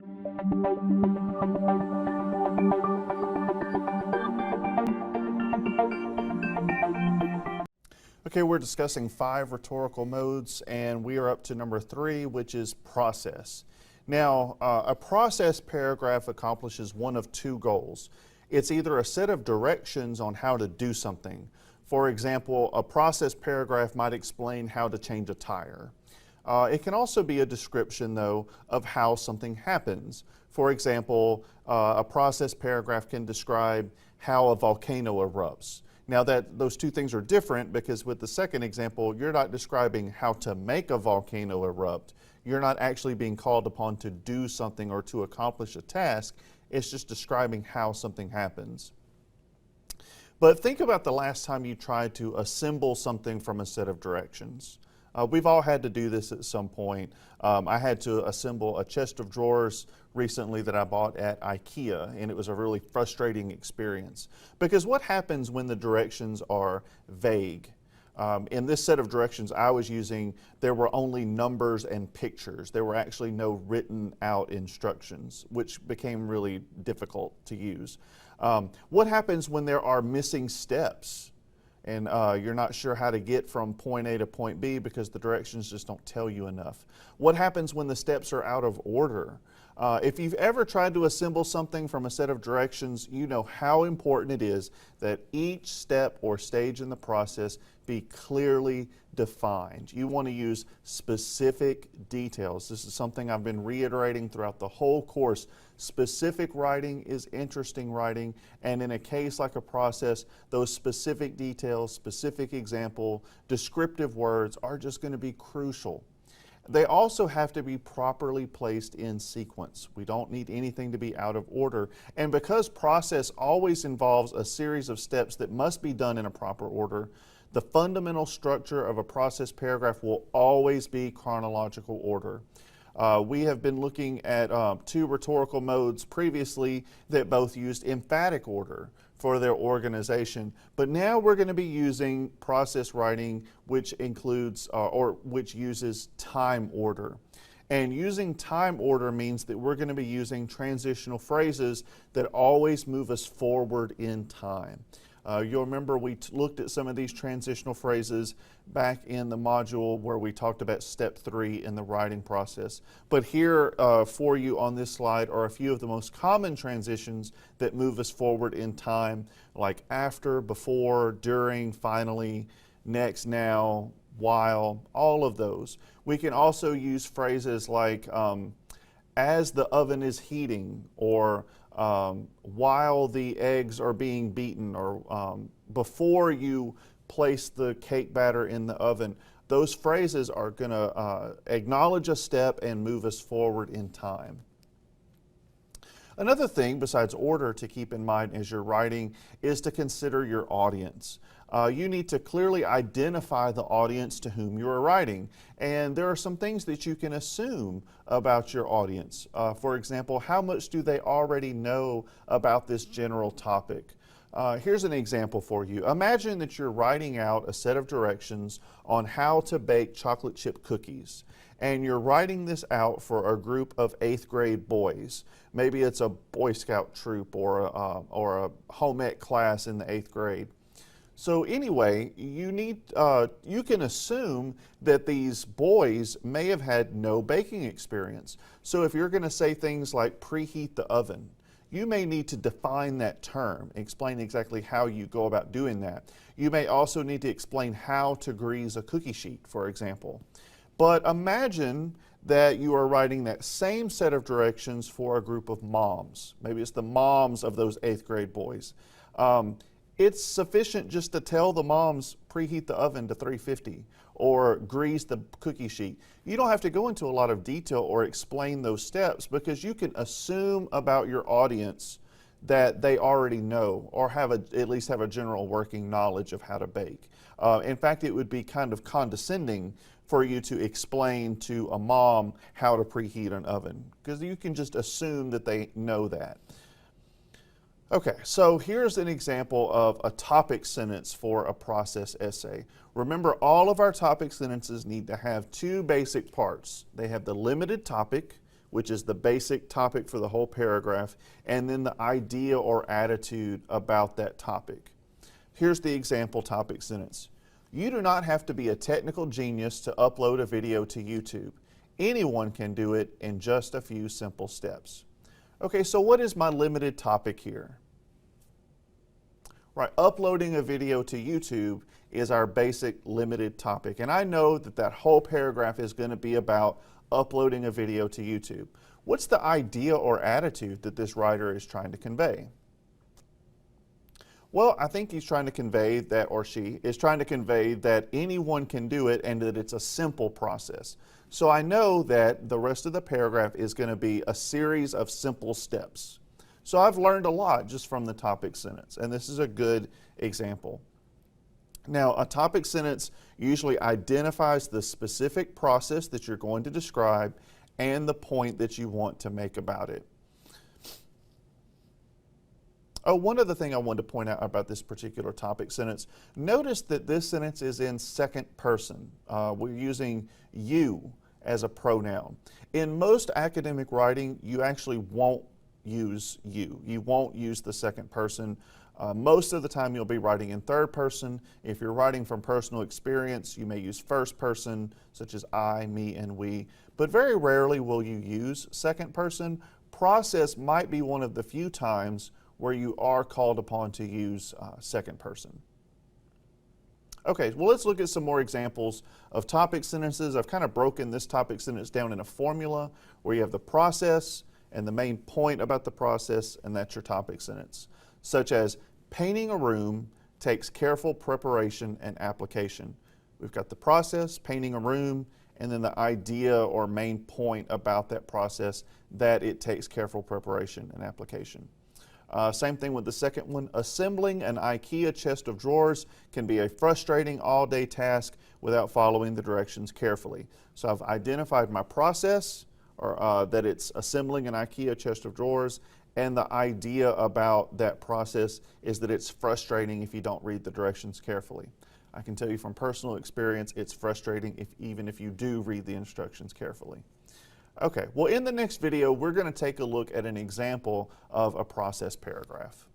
Okay, we're discussing 5 rhetorical modes, and we are up to number 3, which is process. Now, a process paragraph accomplishes one of 2 goals. It's either a set of directions on how to do something. For example, a process paragraph might explain how to change a tire. It can also be a description, though, of how something happens. For example, a process paragraph can describe how a volcano erupts. Now those 2 things are different, because with the second example, you're not describing how to make a volcano erupt. You're not actually being called upon to do something or to accomplish a task. It's just describing how something happens. But think about the last time you tried to assemble something from a set of directions. We've all had to do this at some point. I had to assemble a chest of drawers recently that I bought at IKEA, and it was a really frustrating experience. Because what happens when the directions are vague? In this set of directions I was using, there were only numbers and pictures. There were actually no written out instructions, which became really difficult to use. What happens when there are missing steps? And you're not sure how to get from point A to point B because the directions just don't tell you enough. What happens when the steps are out of order? If you've ever tried to assemble something from a set of directions, you know how important it is that each step or stage in the process be clearly defined. You want to use specific details. This is something I've been reiterating throughout the whole course. Specific writing is interesting writing, and in a case like a process, those specific details, specific example, descriptive words are just going to be crucial. They also have to be properly placed in sequence. We don't need anything to be out of order. And because process always involves a series of steps that must be done in a proper order, the fundamental structure of a process paragraph will always be chronological order. We have been looking at 2 rhetorical modes previously that both used emphatic order for their organization, but now we're going to be using process writing, which includes or which uses time order. And using time order means that we're going to be using transitional phrases that always move us forward in time. You'll remember we looked at some of these transitional phrases back in the module where we talked about step 3 in the writing process. But here for you on this slide are a few of the most common transitions that move us forward in time, like after, before, during, finally, next, now, while, all of those. We can also use phrases like as the oven is heating, or while the eggs are being beaten, or before you place the cake batter in the oven. Those phrases are going to acknowledge a step and move us forward in time. Another thing besides order to keep in mind as you're writing is to consider your audience. You need to clearly identify the audience to whom you are writing, and there are some things that you can assume about your audience. For example, how much do they already know about this general topic? Here's an example for you. Imagine that you're writing out a set of directions on how to bake chocolate chip cookies, and you're writing this out for a group of 8th grade boys. Maybe it's a Boy Scout troop or a home ec class in the 8th grade. So anyway, you can assume that these boys may have had no baking experience. So if you're going to say things like preheat the oven, you may need to define that term, explain exactly how you go about doing that. You may also need to explain how to grease a cookie sheet, for example. But imagine that you are writing that same set of directions for a group of moms. Maybe it's the moms of those 8th grade boys. It's sufficient just to tell the moms preheat the oven to 350 or grease the cookie sheet. You don't have to go into a lot of detail or explain those steps, because you can assume about your audience that they already know or at least have a general working knowledge of how to bake. In fact, it would be kind of condescending for you to explain to a mom how to preheat an oven, because you can just assume that they know that. Okay, so here's an example of a topic sentence for a process essay. Remember, all of our topic sentences need to have 2 basic parts. They have the limited topic, which is the basic topic for the whole paragraph, and then the idea or attitude about that topic. Here's the example topic sentence. You do not have to be a technical genius to upload a video to YouTube. Anyone can do it in just a few simple steps. Okay, so what is my limited topic here? Right, uploading a video to YouTube is our basic limited topic. And I know that that whole paragraph is going to be about uploading a video to YouTube. What's the idea or attitude that this writer is trying to convey? Well, I think he's trying to convey that, or she is trying to convey that anyone can do it and that it's a simple process. So I know that the rest of the paragraph is going to be a series of simple steps. So I've learned a lot just from the topic sentence, and this is a good example. Now, a topic sentence usually identifies the specific process that you're going to describe and the point that you want to make about it. Oh, one other thing I wanted to point out about this particular topic sentence. Notice that this sentence is in second person. We're using you as a pronoun. In most academic writing, you actually won't use you. You won't use the second person. Most of the time you'll be writing in third person. If you're writing from personal experience, you may use first person, such as I, me, and we. But very rarely will you use second person. Process might be one of the few times where you are called upon to use second person. Okay, well, let's look at some more examples of topic sentences. I've kind of broken this topic sentence down in a formula where you have the process and the main point about the process, and that's your topic sentence. Such as, painting a room takes careful preparation and application. We've got the process, painting a room, and then the idea or main point about that process, that it takes careful preparation and application. Same thing with the second one. Assembling an IKEA chest of drawers can be a frustrating all-day task without following the directions carefully. So I've identified my process, or that it's assembling an IKEA chest of drawers, and the idea about that process is that it's frustrating if you don't read the directions carefully. I can tell you from personal experience, it's frustrating even if you do read the instructions carefully. Okay, well, in the next video, we're going to take a look at an example of a process paragraph.